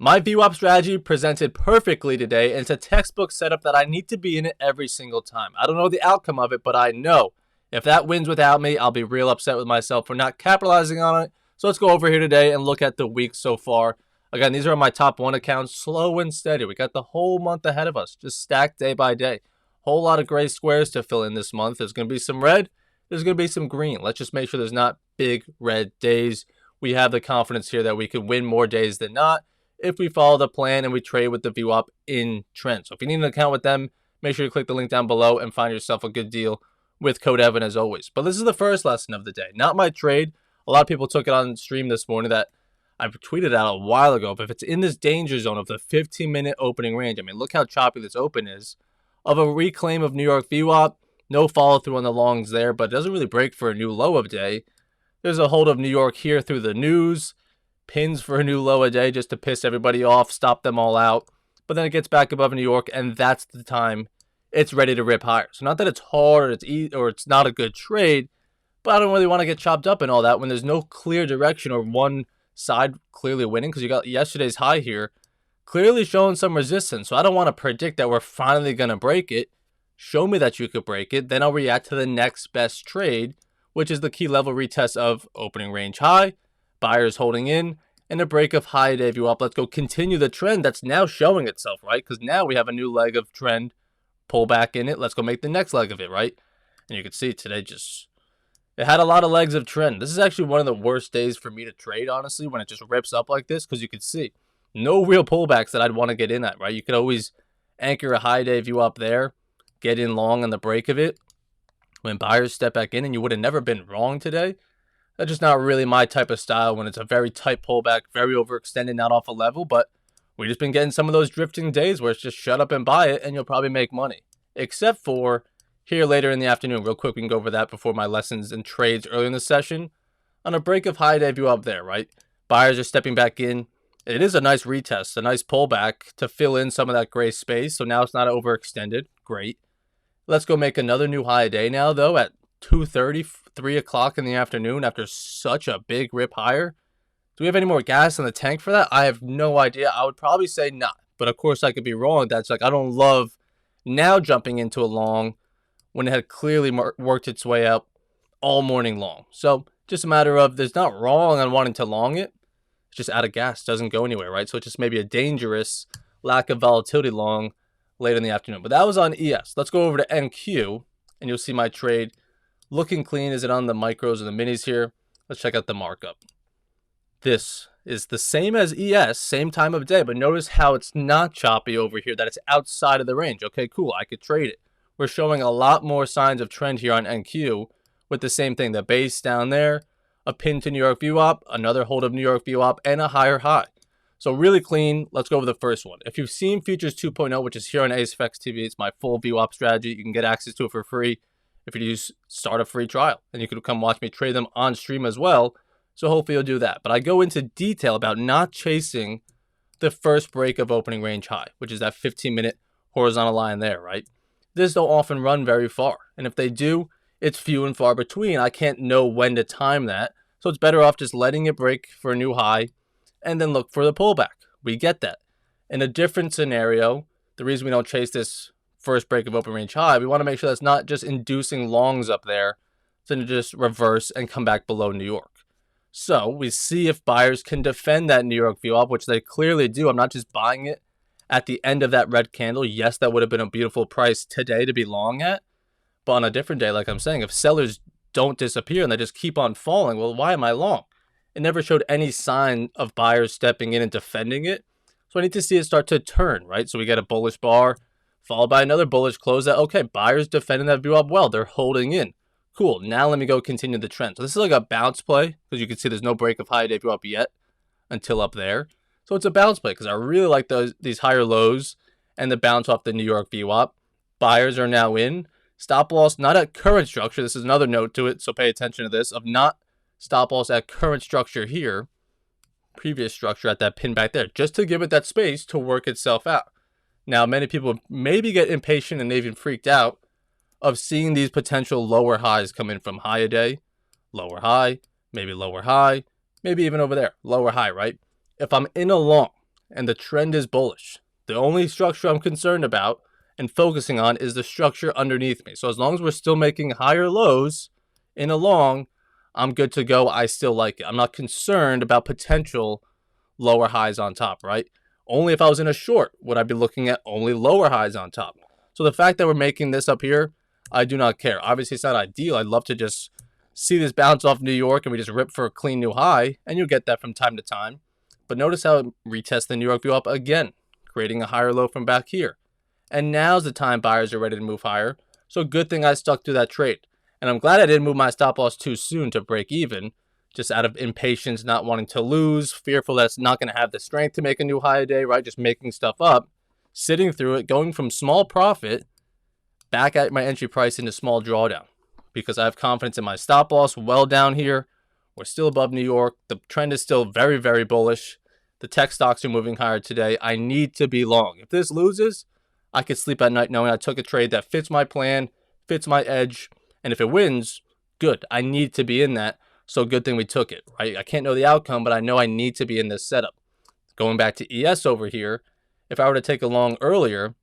My VWAP strategy presented perfectly today, and it's a textbook setup that I need to be in it every single time. I don't know the outcome of it, but I know if that wins without me, I'll be real upset with myself for not capitalizing on it. So let's go over here today and look at the week so far. Again, these are my top 1 accounts, slow and steady. We got the whole month ahead of us, just stacked day by day. Whole lot of gray squares to fill in this month. There's going to be some red. There's going to be some green. Let's just make sure there's not big red days. We have the confidence here that we can win more days than not if we follow the plan and we trade with the VWAP in trend. So if you need an account with them, make sure you click the link down below and find yourself a good deal with code Evan as always. But this is the first lesson of the day, not my trade. A lot of people took it on stream this morning that I tweeted out a while ago. But if it's in this danger zone of the 15-minute opening range, I mean, look how choppy this open is, of a reclaim of New York VWAP, no follow through on the longs there, but it doesn't really break for a new low of day. There's a hold of New York here through the news, pins for a new low a day just to piss everybody off, stop them all out. But then it gets back above New York, and that's the time it's ready to rip higher. So not that it's hard or it's not a good trade, but I don't really want to get chopped up in all that when there's no clear direction or one side clearly winning, because you got yesterday's high here clearly showing some resistance. So I don't want to predict that we're finally going to break it. Show me that you could break it, then I'll react to the next best trade, which is the key level retest of opening range high, buyers holding in, and a break of high day VWAP. Let's go continue the trend that's now showing itself, right? Because now we have a new leg of trend, pull back in it. Let's go make the next leg of it, right? And you can see today it had a lot of legs of trend. This is actually one of the worst days for me to trade, honestly, when it just rips up like this, because you can see no real pullbacks that I'd want to get in at, right? You could always anchor a high day VWAP there, get in long on the break of it when buyers step back in, and you would have never been wrong today. That's just not really my type of style when it's a very tight pullback, very overextended, not off a level. But we've just been getting some of those drifting days where it's just shut up and buy it and you'll probably make money. Except for here later in the afternoon. Real quick, we can go over that before my lessons and trades early in the session. On a break of high day view up there, right? Buyers are stepping back in. It is a nice retest, a nice pullback to fill in some of that gray space. So now it's not overextended. Great. Let's go make another new high day now, though, at 2:30, 3 o'clock in the afternoon after such a big rip higher. Do we have any more gas in the tank for that? I have no idea. I would probably say not. But of course, I could be wrong. That's like, I don't love now jumping into a long when it had clearly worked its way up all morning long. So just a matter of, there's not wrong on wanting to long it. It's just out of gas. Doesn't go anywhere, right? So it's just maybe a dangerous lack of volatility long late in the afternoon. But that was on ES. Let's go over to NQ, and you'll see my trade looking clean. Is it on the micros or the minis here? Let's check out the markup. This is the same as ES, same time of day, but notice how it's not choppy over here, that it's outside of the range. Okay, cool, I could trade it. We're showing a lot more signs of trend here on NQ with the same thing, the base down there, a pin to New York VWAP, another hold of New York VWAP, and a higher high. So really clean. Let's go over the first one. If you've seen Futures 2.0, which is here on AceFX TV, it's my full VWAP strategy. You can get access to it for free if you use start a free trial. And you can come watch me trade them on stream as well. So hopefully you'll do that. But I go into detail about not chasing the first break of opening range high, which is that 15-minute horizontal line there, right? This don't often run very far. And if they do, it's few and far between. I can't know when to time that. So it's better off just letting it break for a new high and then look for the pullback. We get that. In a different scenario, the reason we don't chase this first break of open range high, we want to make sure that's not just inducing longs up there, so to just reverse and come back below New York. So we see if buyers can defend that New York VWAP, which they clearly do. I'm not just buying it at the end of that red candle. Yes, that would have been a beautiful price today to be long at. But on a different day, like I'm saying, if sellers don't disappear and they just keep on falling, well, why am I long? It never showed any sign of buyers stepping in and defending it. So I need to see it start to turn, right? So we get a bullish bar followed by another bullish close that, okay, buyers defending that VWAP well. They're holding in. Cool. Now let me go continue the trend. So this is like a bounce play because you can see there's no break of high day VWAP yet until up there. So it's a bounce play because I really like these higher lows and the bounce off the New York VWAP. Buyers are now in. Stop loss, not at current structure. This is another note to it, so pay attention to this, of not stop loss at current structure here, previous structure at that pin back there, just to give it that space to work itself out. Now, many people maybe get impatient and even freaked out of seeing these potential lower highs come in from high a day, lower high, maybe even over there, lower high, right? If I'm in a long and the trend is bullish. The only structure I'm concerned about and focusing on is the structure underneath me. So as long as we're still making higher lows in a long, I'm good to go. I still like it. I'm not concerned about potential lower highs on top, right? Only if I was in a short would I be looking at only lower highs on top. So the fact that we're making this up here, I do not care. Obviously, it's not ideal. I'd love to just see this bounce off New York and we just rip for a clean new high, and you'll get that from time to time. But notice how it retests the New York VWAP again, creating a higher low from back here. And now's the time buyers are ready to move higher. So good thing I stuck to that trade. And I'm glad I didn't move my stop loss too soon to break even, just out of impatience, not wanting to lose, fearful that it's not going to have the strength to make a new high a day, right? Just making stuff up, sitting through it, going from small profit back at my entry price into small drawdown, because I have confidence in my stop loss well down here. We're still above New York. The trend is still very, very bullish. The tech stocks are moving higher today. I need to be long. If this loses, I could sleep at night knowing I took a trade that fits my plan, fits my edge, and if it wins, good. I need to be in that, so good thing we took it, right? I can't know the outcome, but I know I need to be in this setup. Going back to ES over here, if I were to take a long earlier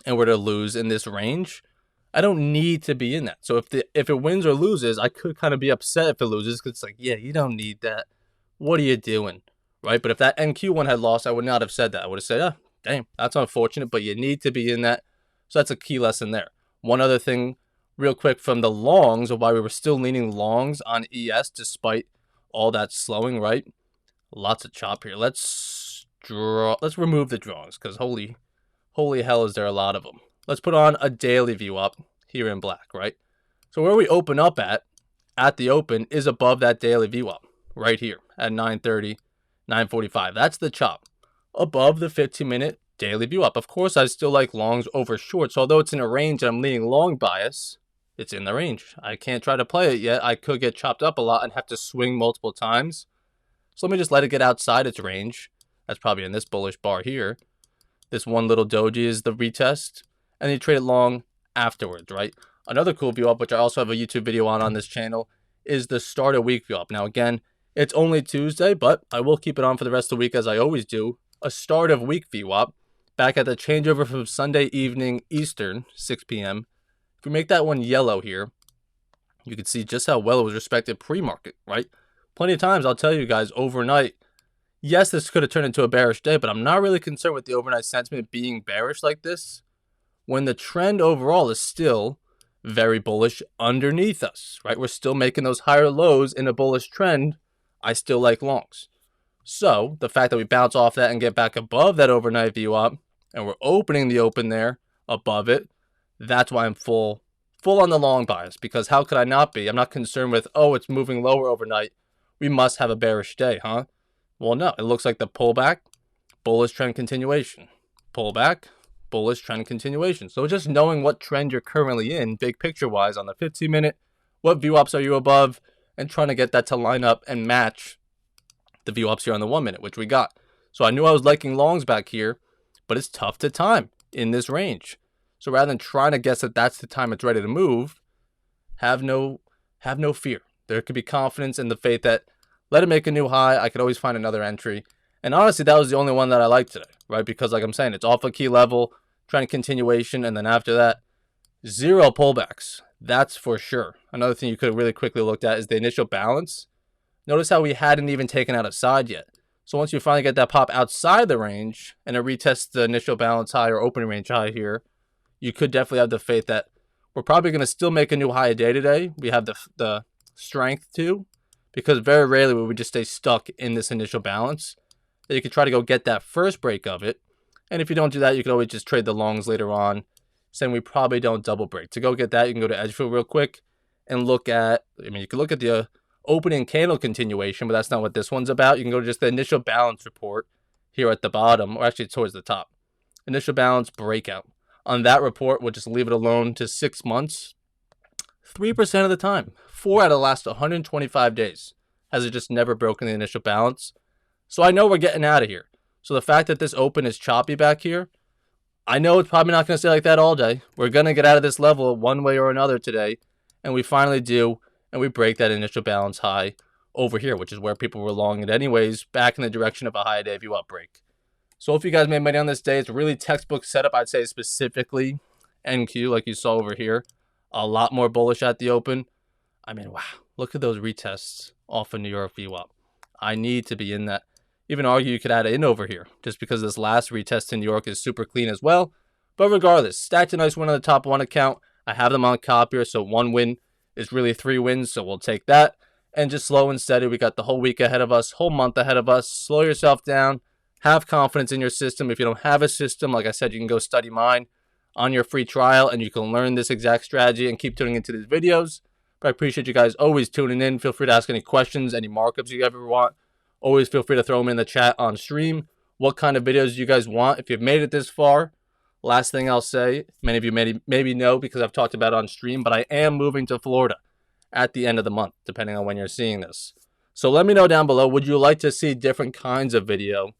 and were to lose in this range, I don't need to be in that. So if it wins or loses, I could kind of be upset if it loses, because it's like, yeah, you don't need that. What are you doing, right? But if that NQ one had lost, I would not have said that. I would have said, oh, damn, that's unfortunate, but you need to be in that. So that's a key lesson there. One other thing real quick from the longs of why we were still leaning longs on ES despite all that slowing, right? Lots of chop here. Let's remove the drawings, because holy hell is there a lot of them. Let's put on a daily VWAP here in black, right? So where we open up at the open is above that daily VWAP right here at 9:30, 9:45. That's the chop above the 15-minute daily VWAP. Of course, I still like longs over shorts. Although it's in a range and I'm leaning long bias, it's in the range. I can't try to play it yet. I could get chopped up a lot and have to swing multiple times. So let me just let it get outside its range. That's probably in this bullish bar here. This one little doji is the retest, and you trade it long afterwards, right? Another cool VWAP, which I also have a YouTube video on this channel, is the start of week VWAP. Now again, it's only Tuesday, but I will keep it on for the rest of the week as I always do. A start of week VWAP back at the changeover from Sunday evening Eastern, 6 p.m. If we make that one yellow here, you can see just how well it was respected pre-market, right? Plenty of times I'll tell you guys overnight, yes, this could have turned into a bearish day, but I'm not really concerned with the overnight sentiment being bearish like this when the trend overall is still very bullish underneath us, right? We're still making those higher lows in a bullish trend. I still like longs. So the fact that we bounce off that and get back above that overnight VWAP, and we're opening the open there above it, that's why I'm full on the long bias, because how could I not be? I'm not concerned with, oh, it's moving lower overnight, we must have a bearish day, huh? Well, no, it looks like the pullback, bullish trend continuation. Pullback, bullish trend continuation. So just knowing what trend you're currently in, big picture wise on the 15-minute, what VWAPs are you above, and trying to get that to line up and match the VWAPs here on the 1 minute, which we got. So I knew I was liking longs back here, but it's tough to time in this range. So rather than trying to guess that that's the time it's ready to move, have no fear. There could be confidence in the faith that let it make a new high. I could always find another entry. And honestly, that was the only one that I liked today, right? Because like I'm saying, it's off a key level, trying to continuation, and then after that, zero pullbacks. That's for sure. Another thing you could have really quickly looked at is the initial balance. Notice how we hadn't even taken out a side yet. So once you finally get that pop outside the range and it retests the initial balance high or opening range high here, you could definitely have the faith that we're probably going to still make a new high a day today. We have the strength to, because very rarely would we just stay stuck in this initial balance. That you could try to go get that first break of it. And if you don't do that, you can always just trade the longs later on, saying we probably don't double break. To go get that, you can go to Edgefield real quick and look at, you can look at the opening candle continuation, but that's not what this one's about. You can go to just the initial balance report here at the bottom, or actually towards the top. Initial balance breakout. On that report, we'll just leave it alone to 6 months. 3% of the time, 4 out of the last 125 days, has it just never broken the initial balance. So I know we're getting out of here. So the fact that this open is choppy back here, I know it's probably not going to stay like that all day. We're going to get out of this level one way or another today. And we finally do, and we break that initial balance high over here, which is where people were long it anyways, back in the direction of a high day VWAP break. So if you guys made money on this day, it's really textbook setup. I'd say specifically NQ, like you saw over here. A lot more bullish at the open. I mean, wow, look at those retests off of New York VWAP. I need to be in that. Even argue you could add in over here, just because this last retest in New York is super clean as well. But regardless, stacked a nice win on the top one account. I have them on copier, so one win is really 3 wins, so we'll take that. And just slow and steady. We got the whole week ahead of us, whole month ahead of us. Slow yourself down. Have confidence in your system. If you don't have a system, like I said, you can go study mine on your free trial, and you can learn this exact strategy and keep tuning into these videos. But I appreciate you guys always tuning in. Feel free to ask any questions, any markups you ever want. Always feel free to throw them in the chat on stream. What kind of videos do you guys want? If you've made it this far, last thing I'll say, many of you maybe know because I've talked about it on stream, but I am moving to Florida at the end of the month, depending on when you're seeing this. So let me know down below, would you like to see different kinds of video,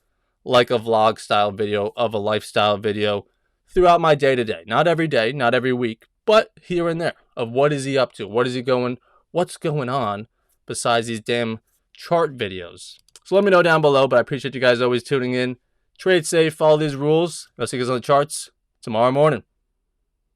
like a vlog style video, of a lifestyle video, throughout my day-to-day? Not every day, not every week, but here and there, of what is he up to? What is he going? What's going on besides these damn chart videos? So let me know down below, but I appreciate you guys always tuning in. Trade safe, follow these rules. I'll see you guys on the charts tomorrow morning.